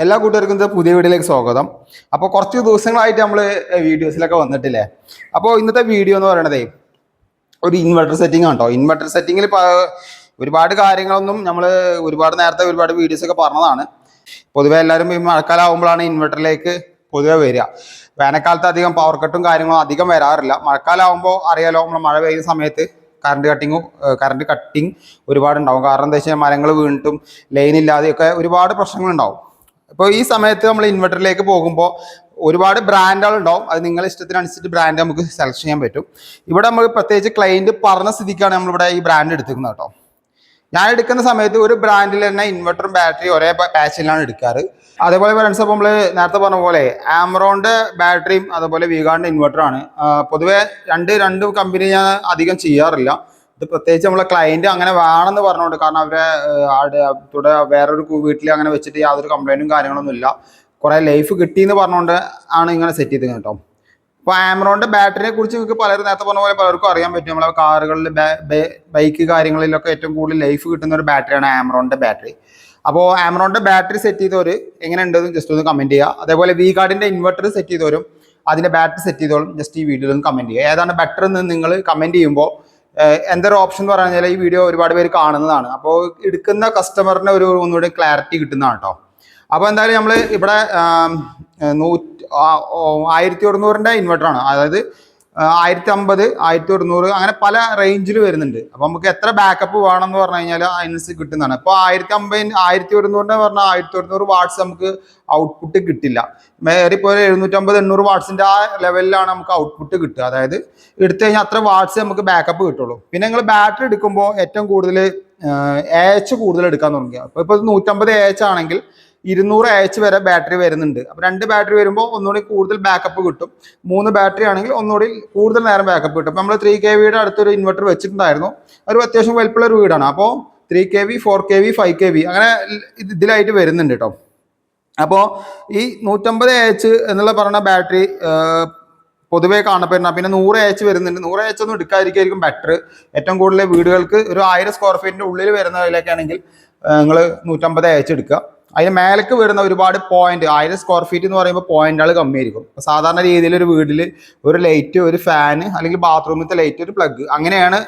എല്ലാ കൂട്ടുകാർക്കും ഇത് പുതിയ വീഡിയോയിലേക്ക് സ്വാഗതം. അപ്പോൾ കുറച്ച് ദിവസങ്ങളായിട്ട് നമ്മൾ വീഡിയോസിലൊക്കെ വന്നിട്ടില്ലേ. അപ്പോൾ ഇന്നത്തെ വീഡിയോ എന്ന് പറയണതേ ഒരു ഇൻവെർട്ടർ സെറ്റിംഗ് ആണ് കേട്ടോ. ഇൻവെർട്ടർ സെറ്റിങ്ങിൽ ഒരുപാട് കാര്യങ്ങളൊന്നും നമ്മൾ നേരത്തെ ഒരുപാട് വീഡിയോസ് ഒക്കെ പറഞ്ഞതാണ്. പൊതുവെ എല്ലാവരും ഈ മഴക്കാലം ആകുമ്പോഴാണ് ഇൻവെർട്ടറിലേക്ക് പൊതുവെ വരിക. വേനൽക്കാലത്ത് അധികം പവർ കട്ടും കാര്യങ്ങളും അധികം വരാറില്ല. മഴക്കാലം ആകുമ്പോൾ അറിയാലോ, നമ്മൾ മഴ പെയ്യുന്ന സമയത്ത് കറണ്ട് കട്ടിങ് ഒരുപാടുണ്ടാവും. കാരണം എന്താ വെച്ചാൽ മരങ്ങൾ വീണിട്ടും ലൈൻ ഇല്ലാതെയൊക്കെ ഒരുപാട് പ്രശ്നങ്ങളുണ്ടാവും. ഇപ്പോൾ ഈ സമയത്ത് നമ്മൾ ഇൻവെർട്ടറിലേക്ക് പോകുമ്പോൾ ഒരുപാട് ബ്രാൻഡുകൾ ഉണ്ടാവും. അത് നിങ്ങളുടെ ഇഷ്ടത്തിനനുസരിച്ച് ബ്രാൻഡ് നമുക്ക് സെലക്ട് ചെയ്യാൻ പറ്റും. ഇവിടെ നമുക്ക് പ്രത്യേകിച്ച് ക്ലയൻറ്റ് പറഞ്ഞ സ്ഥിതിക്കാണ് നമ്മളിവിടെ ഈ ബ്രാൻഡ് എടുക്കുന്നത് കേട്ടോ. ഞാൻ എടുക്കുന്ന സമയത്ത് ഒരു ബ്രാൻഡിൽ തന്നെ ഇൻവെർട്ടറും ബാറ്ററി ഒരേ പാച്ചിലാണ് എടുക്കാറ്. അതേപോലെ ഫ്രണ്ട്സ്, അപ്പോൾ നമ്മൾ നേരത്തെ പറഞ്ഞ പോലെ ആമറോണിൻ്റെ ബാറ്ററിയും അതുപോലെ വീഗാർഡിൻ്റെ ഇൻവെർട്ടറാണ്. പൊതുവെ രണ്ട് കമ്പനി ഞാൻ അധികം ചെയ്യാറില്ല. ഇത് പ്രത്യേകിച്ച് നമ്മളെ ക്ലയൻറ്റ് അങ്ങനെ വേണമെന്ന് പറഞ്ഞുകൊണ്ട്, കാരണം അവരെ വേറൊരു വീട്ടിൽ അങ്ങനെ വെച്ചിട്ട് യാതൊരു കംപ്ലൈൻറ്റും കാര്യങ്ങളൊന്നും ഇല്ല, കുറേ ലൈഫ് കിട്ടിയെന്ന് പറഞ്ഞുകൊണ്ട് ആണ് ഇങ്ങനെ സെറ്റ് ചെയ്ത് കേട്ടോ. അപ്പോൾ ആമറോണിൻ്റെ ബാറ്ററിയെ കുറിച്ച് നിങ്ങൾക്ക് നേരത്തെ പറഞ്ഞ പോലെ പലർക്കും അറിയാൻ പറ്റും. നമ്മളെ കാറുകളിൽ ബൈക്ക് കാര്യങ്ങളിലൊക്കെ ഏറ്റവും കൂടുതൽ ലൈഫ് കിട്ടുന്ന ഒരു ബാറ്ററിയാണ് ആമറോണിൻ്റെ ബാറ്ററി. അപ്പോൾ ആമറോണിൻ്റെ ബാറ്ററി സെറ്റ് ചെയ്തവർ എങ്ങനെ ഉണ്ടെന്ന് ജസ്റ്റ് ഒന്ന് കമൻറ്റ് ചെയ്യുക. അതേപോലെ വീഗാർഡിൻ്റെ ഇൻവെർട്ടർ സെറ്റ് ചെയ്തവരും അതിൻ്റെ ബാറ്ററി സെറ്റ് ചെയ്തോളും ജസ്റ്റ് ഈ വീഡിയോയിൽ ഒന്ന് കമൻറ്റ് ചെയ്യുക. ഏതാണ് ബെറ്റർ എന്ന് നിങ്ങൾ കമൻറ്റ് ചെയ്യുമ്പോൾ എന്തൊരു ഓപ്ഷൻ എന്ന് പറഞ്ഞാൽ ഈ വീഡിയോ ഒരുപാട് പേര് കാണുന്നതാണ്. അപ്പോൾ എടുക്കുന്ന കസ്റ്റമറിന് ഒന്നുകൂടി ക്ലാരിറ്റി കിട്ടുന്നതാണ് കേട്ടോ. അപ്പോൾ എന്തായാലും നമ്മൾ ഇവിടെ 1100 ഇൻവെർട്ടറാണ്. അതായത് 1050, 1100 അങ്ങനെ പല റേഞ്ചിൽ വരുന്നുണ്ട്. അപ്പോൾ നമുക്ക് എത്ര ബാക്കപ്പ് വേണമെന്ന് പറഞ്ഞു കഴിഞ്ഞാൽ അതിനനുസരിച്ച് കിട്ടുന്നതാണ്. ഇപ്പോൾ 1050, 1100 പറഞ്ഞാൽ 1100 വാട്ട്സ് നമുക്ക് ഔട്ട്പുട്ട് കിട്ടില്ല. ഇപ്പോൾ 750, 800 വാട്ട്സിൻ്റെ ആ ലെവലിലാണ് നമുക്ക് ഔട്ട്പുട്ട് കിട്ടുക. അതായത് എടുത്തു കഴിഞ്ഞാൽ അത്ര വാട്ട്സ് നമുക്ക് ബാക്കപ്പ് കിട്ടുള്ളൂ. പിന്നെ നിങ്ങൾ ബാറ്ററി എടുക്കുമ്പോൾ ഏറ്റവും കൂടുതൽ AH കൂടുതൽ എടുക്കാൻ തുടങ്ങിയ. ഇപ്പോൾ 150 AH ആണെങ്കിൽ 200 AH വരെ ബാറ്ററി വരുന്നുണ്ട്. അപ്പോൾ 2 ബാറ്ററി വരുമ്പോൾ ഒന്നുകൂടി കൂടുതൽ ബാക്കപ്പ് കിട്ടും. 3 ബാറ്ററി ആണെങ്കിൽ ഒന്നുകൂടി കൂടുതൽ നേരം ബാക്കപ്പ് കിട്ടും. അപ്പോൾ നമ്മൾ 3 kV അടുത്തൊരു ഇൻവെർട്ടർ വെച്ചിട്ടുണ്ടായിരുന്നു. ഒരു അത്യാവശ്യം വലിപ്പമുള്ള ഒരു വീടാണ്. അപ്പോൾ 3 kV, 4 kV, 5 kV അങ്ങനെ ഇതിലായിട്ട് വരുന്നുണ്ട് കേട്ടോ. അപ്പോൾ ഈ 150 AH എന്നുള്ള പറഞ്ഞ ബാറ്ററി പൊതുവേ കാണപ്പെടുന്ന, പിന്നെ 100 AH വരുന്നുണ്ട്. 100 AH ഒന്നും എടുക്കാതിരിക്കും ബെറ്റർ. ഏറ്റവും കൂടുതൽ വീടുകൾക്ക് ഒരു 1000 സ്ക്വയർ ഫീറ്റിൻ്റെ ഉള്ളിൽ വരുന്നതിലൊക്കെ ആണെങ്കിൽ നിങ്ങൾ 150 AH എടുക്കുക. അതിന് മേലേക്ക് വരുന്ന ഒരുപാട് പോയിന്റ്, 1000 സ്ക്വയർ ഫീറ്റ് എന്ന് പറയുമ്പോൾ പോയിന്റുകൾ കമ്മിയായിരിക്കും. അപ്പോൾ സാധാരണ രീതിയിൽ ഒരു വീട്ടിൽ ഒരു ലൈറ്റ്, ഒരു ഫാന്, അല്ലെങ്കിൽ ബാത്റൂമിലത്തെ ലൈറ്റ്, ഒരു പ്ലഗ്, അങ്ങനെയാണ്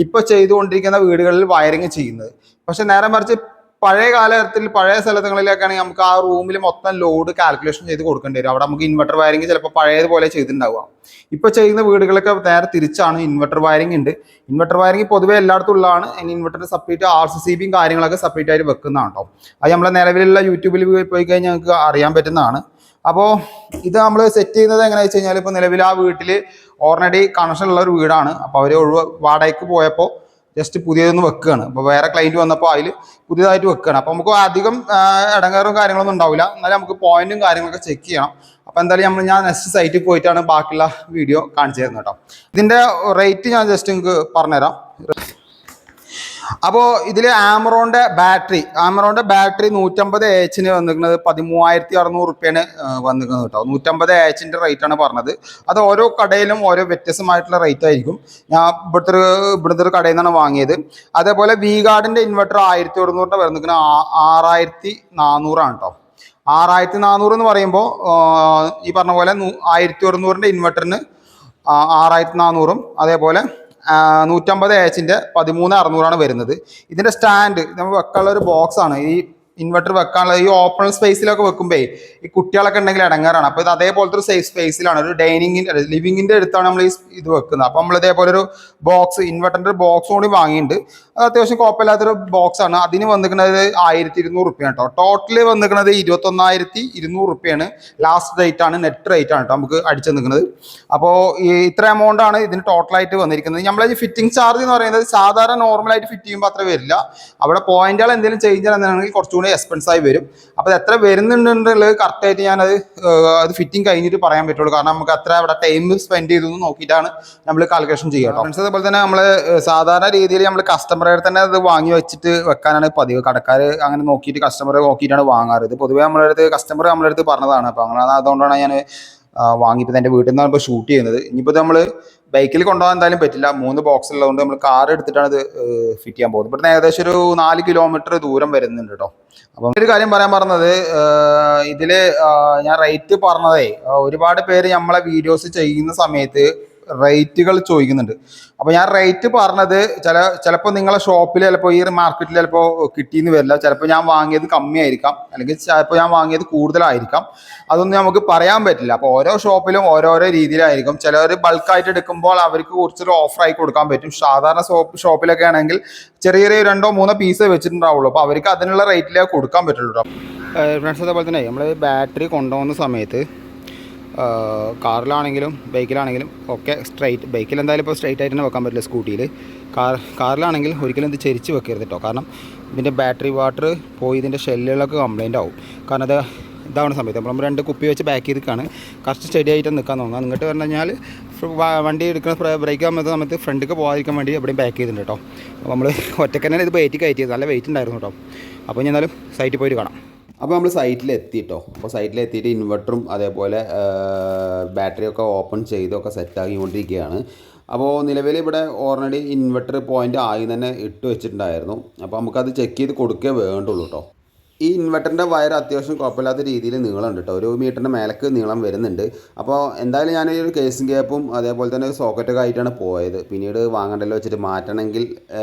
ഇപ്പോൾ ചെയ്തുകൊണ്ടിരിക്കുന്ന വീടുകളിൽ വയറിങ് ചെയ്യുന്നത്. പക്ഷെ നേരെ മറിച്ച് പഴയ കാലഘട്ടത്തിൽ പഴയ സ്ഥലങ്ങളിലൊക്കെയാണെങ്കിൽ നമുക്ക് ആ റൂമിൽ മൊത്തം ലോഡ് കാൽക്കുലേഷൻ ചെയ്ത് കൊടുക്കേണ്ടി വരും. അവിടെ നമുക്ക് ഇൻവെർട്ടർ വയറിങ് ചിലപ്പോൾ പഴയതുപോലെ ചെയ്തിട്ടുണ്ടാവുക. ഇപ്പോൾ ചെയ്യുന്ന വീടുകളൊക്കെ നേരെ തിരിച്ചാണ്. ഇൻവെർട്ടർ വയറിങ് ഉണ്ട്. ഇൻവെർട്ടർ വയറിങ് പൊതുവേ എല്ലായിടത്തും ഉള്ളതാണ്. ഇൻവെർട്ടർ സെപ്പറേറ്റ് RCCBയും കാര്യങ്ങളൊക്കെ സെപ്പറേറ്റ് ആയിട്ട് വെക്കുന്നതാണ് കേട്ടോ. അത് നമ്മളെ നിലവിലുള്ള യൂട്യൂബിൽ പോയി കഴിഞ്ഞാൽ നമുക്ക് അറിയാൻ പറ്റുന്നതാണ്. അപ്പോൾ ഇത് നമ്മൾ സെറ്റ് ചെയ്യുന്നത് എങ്ങനെയാണെന്ന് വെച്ച് കഴിഞ്ഞാൽ, ഇപ്പോൾ നിലവിൽ ആ വീട്ടിൽ ഓൾറെഡി കണക്ഷൻ ഉള്ള ഒരു വീടാണ്. അപ്പോൾ അവർ വാടകയ്ക്ക് പോയപ്പോൾ ജസ്റ്റ് പുതിയതൊന്ന് വെക്കുകയാണ്. അപ്പോൾ വേറെ ക്ലയൻറ്റ് വന്നപ്പോൾ അതിൽ പുതിയതായിട്ട് വെക്കുകയാണ്. അപ്പോൾ നമുക്ക് അധികം ഇടങ്ങേറും കാര്യങ്ങളൊന്നും ഉണ്ടാവില്ല. എന്നാലും നമുക്ക് പോയിന്റും കാര്യങ്ങളൊക്കെ ചെക്ക് ചെയ്യണം. അപ്പോൾ എന്തായാലും ഞാൻ നെക്സ്റ്റ് സൈറ്റിൽ പോയിട്ടാണ് ബാക്കിയുള്ള വീഡിയോ കാണിച്ചു തരുന്നത് കേട്ടോ. ഇതിൻ്റെ റേറ്റ് ഞാൻ ജസ്റ്റ് നിങ്ങൾക്ക് പറഞ്ഞുതരാം. അപ്പോൾ ഇതിൽ ആമറോണിൻ്റെ ബാറ്ററി 150 AH വന്നിരിക്കുന്നത് 13,600 റുപ്യാണ് വന്നിരിക്കുന്നത് കേട്ടോ. 150 AH റേറ്റാണ് പറഞ്ഞത്. അത് ഓരോ കടയിലും ഓരോ വ്യത്യസ്തമായിട്ടുള്ള റേറ്റ് ആയിരിക്കും. ഞാൻ ഇവിടുത്തെ ഒരു കടയിൽ നിന്നാണ് വാങ്ങിയത്. അതേപോലെ വീഗാർഡിൻ്റെ ഇൻവെർട്ടർ 1100 വരുന്നിരിക്കുന്നത് 6,400 കേട്ടോ. 6,400 എന്ന് പറയുമ്പോൾ ഈ പറഞ്ഞ പോലെ 1100 ഇൻവെർട്ടറിന് 6,400, അതേപോലെ 150 AH 13,600 വരുന്നത്. ഇതിൻ്റെ സ്റ്റാൻഡ് നമ്മൾ വെക്കാനുള്ള ഒരു ബോക്സാണ്. ഈ ഇൻവെർട്ടർ വെക്കാനുള്ള ഈ ഓപ്പൺ സ്പേസിലൊക്കെ വെക്കുമ്പോൾ ഈ കുട്ടികളൊക്കെ ഉണ്ടെങ്കിൽ ഇടങ്ങാറാണ്. അപ്പോൾ ഇത് അതേപോലത്തെ ഒരു സേഫ് സ്പേസിലാണ്, ഒരു ലിവിങ്ങിൻ്റെ അടുത്താണ് നമ്മൾ ഇത് വെക്കുന്നത്. അപ്പോൾ നമ്മൾ ഇതേപോലെ ഒരു ബോക്സ്, ഇൻവെർട്ടറിൻ്റെ ബോക്സ് കൂടി വാങ്ങിയിട്ടുണ്ട്. അത് അത്യാവശ്യം കുഴപ്പമില്ലാത്തൊരു ബോക്സാണ്. അതിന് വന്നിരിക്കുന്നത് 1,200 റുപ്യാണ് കേട്ടോ. ടോട്ടൽ വന്നിരിക്കുന്നത് 21,200 റുപ്യാണ്. ലാസ്റ്റ് റേറ്റ് ആണ്, നെറ്റ് റേറ്റ് ആണ് കേട്ടോ നമുക്ക് അടിച്ചു നിൽക്കുന്നത്. അപ്പോൾ ഇത്ര എമൗണ്ട് ആണ് ഇതിന് ടോട്ടലായിട്ട് വന്നിരിക്കുന്നത്. നമ്മളെ ഫിറ്റിംഗ് ചാർജ് എന്ന് പറയുന്നത് സാധാരണ നോർമലായിട്ട് ഫിറ്റ് ചെയ്യുമ്പോൾ അത്ര വരില്ല. അവിടെ പോയിന്റുകൾ എന്തെങ്കിലും ചേഞ്ച് ചെയ്യുകയാണെങ്കിൽ കുറച്ചുകൂടി എക്സ്പെൻസ് ആയി വരും. അപ്പോൾ എത്ര വരുന്നുണ്ടെന്നുള്ളത് കറക്റ്റായിട്ട് അത് ഫിറ്റിംഗ് കഴിഞ്ഞിട്ട് പറയാൻ പറ്റുള്ളൂ. കാരണം നമുക്ക് അത്ര അവിടെ ടൈം സ്പെൻഡ് ചെയ്തെന്ന് നോക്കിയിട്ടാണ് നമ്മൾ കാൽക്കുലേഷൻ ചെയ്യുക. ഫ്രണ്ട്സ്, അതുപോലെ തന്നെ നമ്മൾ സാധാരണ രീതിയിൽ നമ്മൾ കസ്റ്റമറെ തന്നെ അത് വാങ്ങി വെച്ചിട്ട് വെക്കാനാണ് പതിവ്. കടക്കാർ അങ്ങനെ നോക്കിയിട്ട് കസ്റ്റമറെ നോക്കിയിട്ടാണ് വാങ്ങാറ്. ഇത് പൊതുവേ കസ്റ്റമർ നമ്മളെ അടുത്ത് പറഞ്ഞതാണ്. അപ്പോൾ അങ്ങനെ അതുകൊണ്ടാണ് ഞാൻ വാങ്ങിയപ്പോൾ എൻ്റെ വീട്ടിൽ നിന്നാണ് ഇപ്പോൾ ഷൂട്ട് ചെയ്യുന്നത്. ഇനിയിപ്പോൾ നമ്മൾ ബൈക്കിൽ കൊണ്ടുപോകാൻ എന്തായാലും പറ്റില്ല, 3 ബോക്സ് ഉള്ളതുകൊണ്ട് നമ്മൾ കാർ എടുത്തിട്ടാണ് ഇത് ഫിറ്റ് ചെയ്യാൻ പോകുന്നത്. ഇവിടുന്ന് ഏകദേശം ഒരു 4 കിലോമീറ്റർ ദൂരം വരുന്നുണ്ട് കേട്ടോ. അപ്പം ഒരു കാര്യം പറയാൻ പറഞ്ഞത്, ഇതിൽ ഞാൻ റേറ്റ് പറഞ്ഞതേ, ഒരുപാട് പേര് നമ്മളെ വീഡിയോസ് ചെയ്യുന്ന സമയത്ത് റേറ്റുകൾ ചോദിക്കുന്നുണ്ട്. അപ്പോൾ ഞാൻ റേറ്റ് പറഞ്ഞത് ചിലപ്പോൾ നിങ്ങളെ ഷോപ്പിൽ ചിലപ്പോൾ ഈ മാർക്കറ്റിൽ ചിലപ്പോൾ കിട്ടിയെന്ന് വരില്ല, ചിലപ്പോൾ ഞാൻ വാങ്ങിയത് കമ്മിയായിരിക്കാം, അല്ലെങ്കിൽ ചിലപ്പോൾ ഞാൻ വാങ്ങിയത് കൂടുതലായിരിക്കാം. അതൊന്നും നമുക്ക് പറയാൻ പറ്റില്ല. അപ്പോൾ ഓരോ ഷോപ്പിലും ഓരോരോ രീതിയിലായിരിക്കും. ചിലർ ബൾക്കായിട്ട് എടുക്കുമ്പോൾ അവർക്ക് കുറച്ചൊരു ഓഫറായി കൊടുക്കാൻ പറ്റും. സാധാരണ ഷോപ്പിലൊക്കെ ആണെങ്കിൽ ചെറിയ 2-3 പീസ് വെച്ചിട്ടുണ്ടാവുള്ളൂ. അപ്പോൾ അവർക്ക് അതിനുള്ള റേറ്റിലേ കൊടുക്കാൻ പറ്റുള്ളൂ. ഫ്രണ്ട്സ്, അതേപോലെ തന്നെ നമ്മൾ ബാറ്ററി കൊണ്ടുപോകുന്ന സമയത്ത് കാറിലാണെങ്കിലും ബൈക്കിലാണെങ്കിലും ഒക്കെ സ്ട്രൈറ്റ്, ബൈക്കിൽ എന്തായാലും ഇപ്പോൾ സ്ട്രൈറ്റ് ആയിട്ട് തന്നെ വെക്കാൻ പറ്റില്ല, സ്കൂട്ടിയിൽ. കാറിലാണെങ്കിൽ ഒരിക്കലും ഇത് ചെരിച്ച് വെക്കരുത് കേട്ടോ. കാരണം ഇതിൻ്റെ ബാറ്ററി വാട്ടർ പോയി ഇതിൻ്റെ ഷെല്ലുകളൊക്കെ കംപ്ലൈൻ്റ് ആവും. കാരണം അത് ഇതാവുന്ന സമയത്ത് നമ്മൾ 2 കുപ്പി വെച്ച് ബാക്ക് ചെയ്തിട്ടാണ് കറക്റ്റ് സ്റ്റഡി ആയിട്ട് നിൽക്കാൻ തോന്നുന്നത്. എന്നിട്ട് പറഞ്ഞു കഴിഞ്ഞാൽ വണ്ടി എടുക്കുന്ന ബ്രേക്ക് ആകുന്ന സമയത്ത് ഫ്രണ്ടിലേക്ക് പോകാതിരിക്കാൻ വേണ്ടി എവിടെയും ബാക്ക് ചെയ്തിട്ടുണ്ട് കേട്ടോ. അപ്പോൾ നമ്മൾ ഒറ്റയ്ക്ക് തന്നെ ഇത് വെയിറ്റ് കയറ്റിയത്, നല്ല വെയിറ്റ് ഉണ്ടായിരുന്നു കേട്ടോ. അപ്പോൾ ഞാൻ എന്നാലും സൈറ്റിൽ പോയിട്ട് കാണാം. അപ്പോൾ നമ്മൾ സൈറ്റിലെത്തി കേട്ടോ. അപ്പോൾ സൈറ്റിലെത്തിയിട്ട് ഇൻവെർട്ടറും അതേപോലെ ബാറ്ററിയൊക്കെ ഓപ്പൺ ചെയ്തൊക്കെ സെറ്റാക്കിക്കൊണ്ടിരിക്കുകയാണ്. അപ്പോൾ നിലവിൽ ഇവിടെ ഓൾറെഡി ഇൻവെർട്ടർ പോയിൻ്റ് ആയി തന്നെ ഇട്ട് വെച്ചിട്ടുണ്ടായിരുന്നു. അപ്പോൾ നമുക്കത് ചെക്ക് ചെയ്ത് കൊടുക്കേ വേണ്ടുള്ളൂ കേട്ടോ. ഈ ഇൻവെർട്ടറിൻ്റെ വയർ അത്യാവശ്യം കുഴപ്പമില്ലാത്ത രീതിയിൽ നീളമുണ്ട് കേട്ടോ, 1 മീറ്ററിൻ്റെ മേലേക്ക് നീളം വരുന്നുണ്ട്. അപ്പോൾ എന്തായാലും ഞാൻ ഒരു കേസിംഗ് ഗ്യാപ്പും അതേപോലെ തന്നെ സോക്കറ്റൊക്കെ ആയിട്ടാണ് പോയത്. പിന്നീട് വാങ്ങണ്ടല്ലോ വെച്ചിട്ട് മാറ്റണമെങ്കിൽ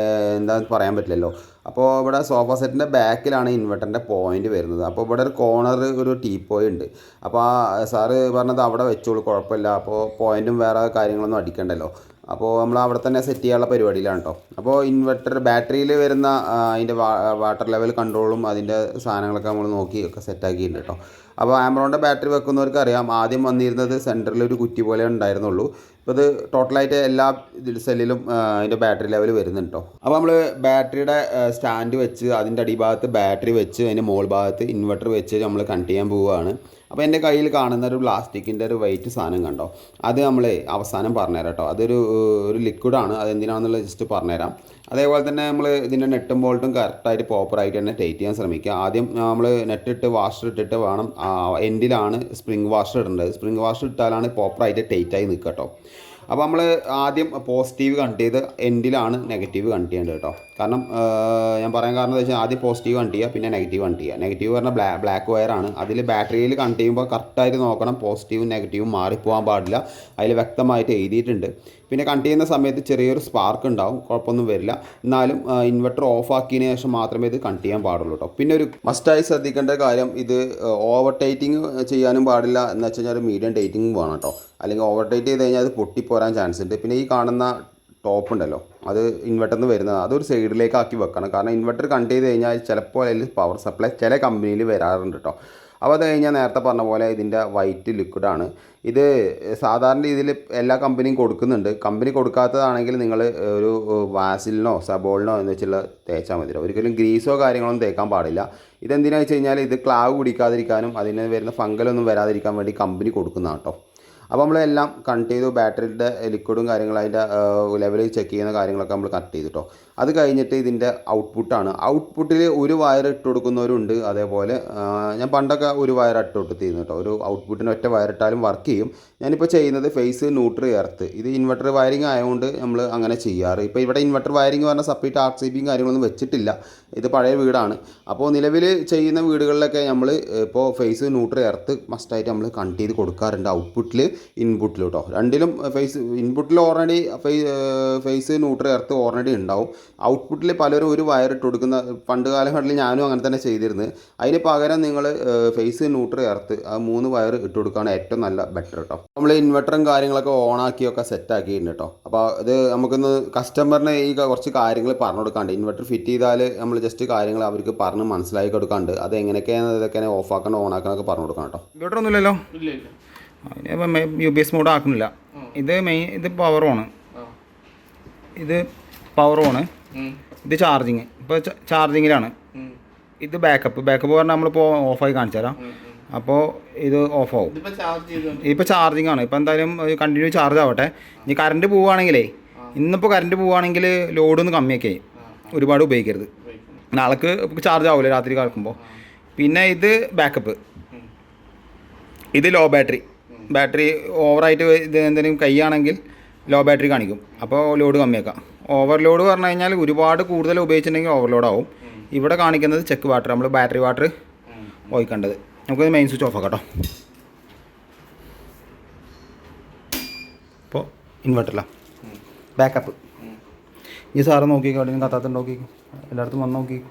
എന്താണെന്ന് പറയാൻ പറ്റില്ലല്ലോ. അപ്പോൾ ഇവിടെ സോഫ സെറ്റിൻ്റെ ബാക്കിലാണ് ഇൻവെർട്ടറിൻ്റെ പോയിൻ്റ് വരുന്നത്. അപ്പോൾ ഇവിടെ ഒരു കോർണർ ഒരു ടീപ്പോയ് ഉണ്ട്. അപ്പോൾ സാറ് പറഞ്ഞത് അവിടെ വെച്ചോളൂ, കുഴപ്പമില്ല, അപ്പോൾ പോയിൻറ്റും വേറെ കാര്യങ്ങളൊന്നും അടിക്കണ്ടല്ലോ. അപ്പോൾ നമ്മൾ അവിടെ തന്നെ സെറ്റ് ചെയ്യാനുള്ള പരിപാടിയിലാണ് കേട്ടോ. അപ്പോൾ ഇൻവെർട്ടർ ബാറ്ററിയിൽ വരുന്ന അതിൻ്റെ വാട്ടർ ലെവൽ കൺട്രോളും അതിൻ്റെ സാധനങ്ങളൊക്കെ നമ്മൾ നോക്കി ഒക്കെ സെറ്റാക്കിയിട്ടുണ്ട് കേട്ടോ. അപ്പോൾ ആംബ്രോണിൻ്റെ ബാറ്ററി വെക്കുന്നവർക്ക് അറിയാം, ആദ്യം വന്നിരുന്നത് സെൻറ്ററിൽ ഒരു കുറ്റി പോലെ ഉണ്ടായിരുന്നുള്ളൂ. ഇപ്പോൾ ഇത് ടോട്ടലായിട്ട് എല്ലാ സെല്ലിലും അതിൻ്റെ ബാറ്ററി ലെവൽ വരുന്നുണ്ട് കേട്ടോ. അപ്പോൾ നമ്മൾ ബാറ്ററിയുടെ സ്റ്റാൻഡ് വെച്ച് അതിൻ്റെ അടിഭാഗത്ത് ബാറ്ററി വെച്ച് അതിൻ്റെ മുകൾ ഭാഗത്ത് ഇൻവെർട്ടർ വെച്ച് നമ്മൾ കണക്ട് ചെയ്യാൻ പോവുകയാണ്. അപ്പോൾ എൻ്റെ കയ്യിൽ കാണുന്ന ഒരു പ്ലാസ്റ്റിക്കിൻ്റെ ഒരു വൈറ്റ് സാധനം കണ്ടോ, അത് നമ്മൾ അവസാനം പറഞ്ഞുതരാം കേട്ടോ. അതൊരു ലിക്വിഡാണ്, അതെന്തിനാണെന്നുള്ളത് ജസ്റ്റ് പറഞ്ഞുതരാം. അതേപോലെ തന്നെ നമ്മൾ ഇതിൻ്റെ നെട്ടും ബോൾട്ടും കറക്റ്റായിട്ട് പ്രോപ്പറായിട്ട് തന്നെ ടൈറ്റ് ചെയ്യാൻ ശ്രമിക്കുക. ആദ്യം നമ്മൾ നെറ്റിട്ട് വാഷർ ഇട്ടിട്ട് വേണം, എൻഡിലാണ് സ്പ്രിംഗ് വാഷർ ഇടേണ്ടത്. സ്പ്രിംഗ് വാഷർ ഇട്ടാലാണ് പ്രോപ്പറായിട്ട് ടൈറ്റായി നിൽക്കുക കേട്ടോ. അപ്പോൾ നമ്മൾ ആദ്യം പോസിറ്റീവ് കണക്ട് ചെയ്ത് എൻഡിലാണ് നെഗറ്റീവ് കണക്ട് ചെയ്യേണ്ടത് കേട്ടോ. കാരണം ഞാൻ പറയാൻ കാരണം എന്താ വെച്ചാൽ ആദ്യം പോസിറ്റീവ് കണക്ട് ചെയ്യുക, പിന്നെ നെഗറ്റീവ് കണക്ട് ചെയ്യുക. നെഗറ്റീവ് പറഞ്ഞാൽ ബ്ലാക്ക് വയറാണ്. അതിൽ ബാറ്ററിയിൽ കണക്ട് ചെയ്യുമ്പോൾ കറക്റ്റായിട്ട് നോക്കണം, പോസിറ്റീവും നെഗറ്റീവും മാറിപ്പോകാൻ പാടില്ല. അതിൽ വ്യക്തമായിട്ട് എഴുതിയിട്ടുണ്ട്. പിന്നെ കണക്ട് ചെയ്യുന്ന സമയത്ത് ചെറിയൊരു സ്പാർക്ക് ഉണ്ടാവും, കുഴപ്പമൊന്നും വരില്ല. എന്നാലും ഇൻവെർട്ടർ ഓഫ് ആക്കിയതിന് ശേഷം മാത്രമേ ഇത് കണക്ട് ചെയ്യാൻ പാടുള്ളൂ കേട്ടോ. പിന്നെ ഒരു മസ്റ്റായി ശ്രദ്ധിക്കേണ്ട കാര്യം, ഇത് ഓവർ ടൈറ്റിങ് ചെയ്യാനും പാടില്ല. എന്ന് വെച്ച് കഴിഞ്ഞാൽ ഒരു മീഡിയം ടൈറ്റിങ് വേണം കേട്ടോ. അല്ലെങ്കിൽ ഓവർ ടൈറ്റ് ചെയ്ത് കഴിഞ്ഞാൽ അത് പൊട്ടിപ്പോരാൻ ചാൻസ് ഉണ്ട്. പിന്നെ ഈ കാണുന്ന ടോപ്പ് ഉണ്ടല്ലോ, അത് ഇൻവെർട്ടറിൽ നിന്ന് വരുന്നത്, അതൊരു സൈഡിലേക്ക് ആക്കി വെക്കണം. കാരണം ഇൻവെർട്ടർ കണക്ട് ചെയ്ത് കഴിഞ്ഞാൽ ചിലപ്പോൾ അതിൽ പവർ സപ്ലൈ ചില കമ്പനിയിൽ വരാറുണ്ട് കേട്ടോ. അപ്പോൾ അത് കഴിഞ്ഞാൽ നേരത്തെ പറഞ്ഞ പോലെ ഇതിൻ്റെ വൈറ്റ് ലിക്വിഡാണ്. ഇത് സാധാരണ രീതിയിൽ എല്ലാ കമ്പനിയും കൊടുക്കുന്നുണ്ട്. കമ്പനി കൊടുക്കാത്തതാണെങ്കിൽ നിങ്ങൾ ഒരു വാസിലിനോ സബോളിനോ എന്ന് വെച്ചുള്ള തേച്ചാൽ മതി. ഒരിക്കലും ഗ്രീസോ കാര്യങ്ങളൊന്നും തേക്കാൻ പാടില്ല. ഇതെന്തിനാണെന്ന് വെച്ച് കഴിഞ്ഞാൽ ഇത് ക്ലാവ് കുടിക്കാതിരിക്കാനും അതിന് വരുന്ന ഫംഗലൊന്നും വരാതിരിക്കാൻ വേണ്ടി കമ്പനി കൊടുക്കുന്നതാണ് കേട്ടോ. അപ്പോൾ നമ്മളെല്ലാം കണക്ട് ചെയ്തു. ബാറ്ററിയുടെ ലിക്വിഡും കാര്യങ്ങളും അതിൻ്റെ ലെവൽ ചെക്ക് ചെയ്യുന്ന കാര്യങ്ങളൊക്കെ നമ്മൾ കണക്ട് ചെയ്തു കേട്ടോ. അത് കഴിഞ്ഞിട്ട് ഇതിൻ്റെ ഔട്ട്പുട്ടാണ്. ഔട്ട്പുട്ടിൽ ഒരു വയർ ഇട്ട് കൊടുക്കുന്നവരുണ്ട്. അതേപോലെ ഞാൻ പണ്ടൊക്കെ ഒരു വയർ ഇട്ട് കൊടുത്തിരുന്നു കേട്ടോ. ഒരു ഔട്ട്പുട്ടിന് ഒറ്റ വയറിട്ടാലും വർക്ക് ചെയ്യും. ഞാനിപ്പോൾ ചെയ്യുന്നത് ഫേസ്, ന്യൂട്രൽ, എർത്ത്. ഇത് ഇൻവെർട്ടർ വയറിങ് ആയതുകൊണ്ട് നമ്മൾ അങ്ങനെ ചെയ്യാറ്. ഇപ്പോൾ ഇവിടെ ഇൻവെർട്ടർ വയറിങ് പറഞ്ഞാൽ സെപ്പറേറ്റ് RCBയും കാര്യങ്ങളൊന്നും വെച്ചിട്ടില്ല. ഇത് പഴയ വീടാണ്. അപ്പോൾ നിലവിൽ ചെയ്യുന്ന വീടുകളിലൊക്കെ നമ്മൾ ഇപ്പോൾ ഫേസ്, ന്യൂട്രൽ, എർത്ത് മസ്റ്റായിട്ട് നമ്മൾ കണക്ട് ചെയ്ത് കൊടുക്കാറുണ്ട്. ഔട്ട്പുട്ടിൽ ഇൻപുട്ടിൽ കേട്ടോ. രണ്ടിലും ഇൻപുട്ടിൽ already phase, neutral, earth already ഉണ്ടാവും. ഔട്ട്പുട്ടിൽ പലരും ഒരു വയർ ഇട്ട് കൊടുക്കുന്ന, പണ്ട് കാലഘട്ടത്തിൽ ഞാനും അങ്ങനെ തന്നെ ചെയ്തിരുന്നത്. അതിന് പകരം നിങ്ങൾ ഫേസ്, ന്യൂട്രൽ, എർത്ത് ആ 3 വയർ ഇട്ട് കൊടുക്കുകയാണ് ഏറ്റവും നല്ല ബെറ്റർ കേട്ടോ. നമ്മൾ ഇൻവെർട്ടറും കാര്യങ്ങളൊക്കെ ഓണാക്കിയൊക്കെ സെറ്റാക്കിയിട്ടുണ്ട് കേട്ടോ. അപ്പോൾ ഇത് നമുക്കൊന്ന് കസ്റ്റമറിന് ഈ കുറച്ച് കാര്യങ്ങൾ പറഞ്ഞു കൊടുക്കാണ്ട്, ഇൻവെർട്ടർ ഫിറ്റ് ചെയ്താൽ നമ്മൾ ജസ്റ്റ് കാര്യങ്ങൾ അവർക്ക് പറഞ്ഞ് മനസ്സിലാക്കി കൊടുക്കാണ്ട്, അത് എങ്ങനെയൊക്കെയാണ് ഇതൊക്കെ ഓഫാക്കണം ഓണാക്കണമൊക്കെ പറഞ്ഞു കൊടുക്കണം കേട്ടോ. ഇൻവെർട്ടർ ഒന്നുമില്ലല്ലോ, UPS മോഡ് ആക്കുന്നില്ല. ഇത് പവർ ഓണ്, ഇത് പവർ ഓണ്, ഇത് ചാർജിങ്. ഇപ്പോൾ ചാർജിങ്ങിലാണ്. ഇത് ബാക്കപ്പ് പറഞ്ഞാൽ നമ്മളിപ്പോൾ ഓഫായി കാണിച്ചു തരാം. അപ്പോൾ ഇത് ഓഫാവും. ഇപ്പോൾ ചാർജിങ് ആണ്. ഇപ്പോൾ എന്തായാലും കണ്ടിന്യൂ ചാർജ് ആവട്ടെ. ഇനി കറണ്ട് പോവുകയാണെങ്കിലേ, ഇന്നിപ്പോൾ കറണ്ട് പോവുകയാണെങ്കിൽ ലോഡൊന്ന് കമ്മിയൊക്കെ ഒരുപാട് ഉപയോഗിക്കരുത്. നാളേക്ക് ചാർജ് ആവില്ല രാത്രി കിടക്കുമ്പോൾ. പിന്നെ ഇത് ബാക്കപ്പ്, ഇത് ലോ ബാറ്ററി. ബാറ്ററി ഓവറായിട്ട് ഇത് എന്തെങ്കിലും കൈയാണെങ്കിൽ ലോ ബാറ്ററി കാണിക്കും, അപ്പോൾ ലോഡ് കമ്മിയാക്കാം. ഓവർലോഡ് പറഞ്ഞു കഴിഞ്ഞാൽ ഒരുപാട് കൂടുതൽ ഉപയോഗിച്ചിട്ടുണ്ടെങ്കിൽ ഓവർലോഡ് ആവും. ഇവിടെ കാണിക്കുന്നത് ചെക്ക് വാട്ടർ, നമ്മൾ ബാറ്ററി വാട്ടർ ഒഴിക്കേണ്ടത്. നമുക്കത് മെയിൻ സ്വിച്ച് ഓഫ് ആക്കാം കേട്ടോ. ഇപ്പോൾ ഇൻവെർട്ടറില്ല ബാക്കപ്പ്. ഈ സാറ് നോക്കിക്കോ, അവിടെ കത്താത്ത നോക്കിക്കോ, എല്ലായിടത്തും വന്ന് നോക്കിക്കോ.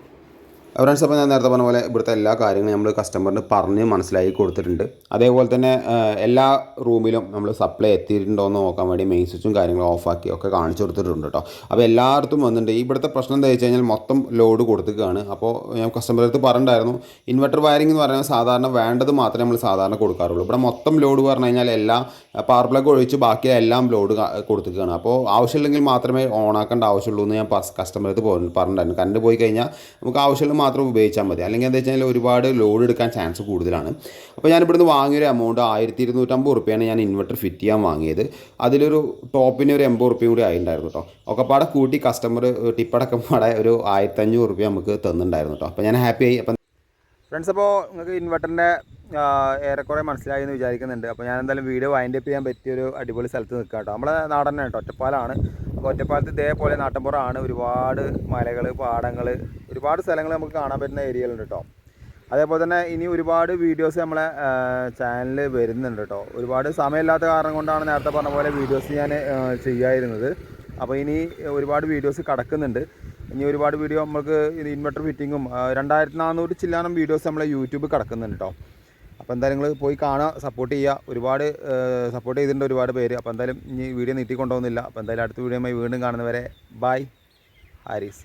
ഫ്രണ്ട്സ്, അപ്പോൾ ഞാൻ നേരത്തെ പറഞ്ഞ പോലെ ഇവിടുത്തെ എല്ലാ കാര്യങ്ങളും നമ്മൾ കസ്റ്റമറിന് പറഞ്ഞ് മനസ്സിലാക്കി കൊടുത്തിട്ടുണ്ട്. അതേപോലെ തന്നെ എല്ലാ റൂമിലും നമ്മൾ സപ്ലൈ എത്തിയിട്ടുണ്ടോ എന്ന് നോക്കാൻ വേണ്ടി മെയിൻ സ്വിച്ചും കാര്യങ്ങളും ഓഫാക്കി ഒക്കെ കാണിച്ചു കൊടുത്തിട്ടുണ്ട് കേട്ടോ. അപ്പോൾ എല്ലായിടത്തും വന്നിട്ടുണ്ട്. ഇവിടുത്തെ പ്രശ്നം എന്താ വെച്ച് കഴിഞ്ഞാൽ മൊത്തം ലോഡ് കൊടുക്കുകയാണ്. അപ്പോൾ ഞാൻ കസ്റ്റമർ അടുത്ത് പറഞ്ഞിട്ടുണ്ടായിരുന്നു, ഇൻവെർട്ടർ വയറിംഗ് എന്ന് പറയുന്നത് സാധാരണ വേണ്ടത് മാത്രമേ നമ്മൾ സാധാരണ കൊടുക്കാറുള്ളൂ. ഇവിടെ മൊത്തം ലോഡ് പറഞ്ഞു കഴിഞ്ഞാൽ എല്ലാ പവർ പ്ലഗ് ഒഴിച്ച് ബാക്കി എല്ലാം ലോഡ് കൊടുക്കുകയാണ്. അപ്പോൾ ആവശ്യമില്ലെങ്കിൽ മാത്രമേ ഓണാക്കേണ്ട ആവശ്യമുള്ളൂ എന്ന് ഞാൻ കസ്റ്റമർ അടുത്ത് പറഞ്ഞിട്ടുണ്ടായിരുന്നു. കറണ്ട് പോയി കഴിഞ്ഞാൽ നമുക്ക് ആവശ്യമുള്ള മാത്രം ഉപയോഗിച്ചാൽ മതി, അല്ലെങ്കിൽ എന്താ വെച്ച് കഴിഞ്ഞാൽ ഒരുപാട് ലോഡ് എടുക്കാൻ ചാൻസ് കൂടുതലാണ്. അപ്പോൾ ഞാൻ ഇവിടുന്ന് വാങ്ങിയൊരു എമൗണ്ട് 1250 റുപ്യാണ് ഞാൻ ഇൻവെർട്ടർ ഫിറ്റ് ചെയ്യാൻ വാങ്ങിയത്. അതിലൊരു ടോപ്പിന് ഒരു 80 റുപ്യ കൂടി ആയിട്ടുണ്ടായിരുന്നു കേട്ടോ. ഒക്കെ പാടെ കൂട്ടി കസ്റ്റമർ ടിപ്പടക്കം പാടെ ഒരു 1500 റുപ്യ നമുക്ക് തന്നിട്ടുണ്ടായിരുന്നു കേട്ടോ. അപ്പോൾ ഞാൻ ഹാപ്പി ആയി. അപ്പം ഫ്രണ്ട്സ്, അപ്പോൾ നിങ്ങൾക്ക് ഇൻവെർട്ടറിൻ്റെ ഏറെക്കുറെ മനസ്സിലായി എന്ന് വിചാരിക്കുന്നുണ്ട്. അപ്പോൾ ഞാൻ എന്തായാലും വീഡിയോ വൈൻഡ് അപ്പ് ചെയ്യാൻ പറ്റിയൊരു അടിപൊളി സ്ഥലത്ത് നിൽക്കുക കേട്ടോ. നമ്മളെ നാടൻ തന്നെ കേട്ടോ, ഒറ്റപ്പാലമാണ്. അപ്പോൾ ഒറ്റപ്പാലത്ത് ഇതേപോലെ നാട്ടിൻപുറമാണ്, ഒരുപാട് മലകൾ, പാടങ്ങൾ, ഒരുപാട് സ്ഥലങ്ങൾ നമുക്ക് കാണാൻ പറ്റുന്ന ഏരിയകളുണ്ട് കേട്ടോ. അതേപോലെ തന്നെ ഇനി ഒരുപാട് വീഡിയോസ് നമ്മളെ ചാനലിൽ വരുന്നുണ്ട് കേട്ടോ. ഒരുപാട് സമയമില്ലാത്ത കാരണം കൊണ്ടാണ് നേരത്തെ പറഞ്ഞ പോലെ വീഡിയോസ് ഞാൻ ചെയ്യാതിരുന്നത്. അപ്പോൾ ഇനി ഒരുപാട് വീഡിയോസ് കിടക്കുന്നുണ്ട്. ഇനി ഒരുപാട് വീഡിയോ നമുക്ക് ഇൻവെർട്ടർ ഫിറ്റിങ്ങും 2400 ചില്ലാനം വീഡിയോസ് നമ്മളെ യൂട്യൂബ് കിടക്കുന്നുണ്ട് കേട്ടോ. അപ്പോൾ എന്തായാലും നിങ്ങൾ പോയി കാണുക, സപ്പോർട്ട് ചെയ്യുക. ഒരുപാട് സപ്പോർട്ട് ചെയ്തിട്ടുണ്ട് ഒരുപാട് പേര്. അപ്പോൾ എന്തായാലും ഇനി വീഡിയോ നീട്ടിക്കൊണ്ടുപോകുന്നില്ല. അപ്പോൾ എന്തായാലും അടുത്ത വീഡിയോയുമായി വീണ്ടും കാണുന്നവരെ ബൈ. ഹാരിസ്.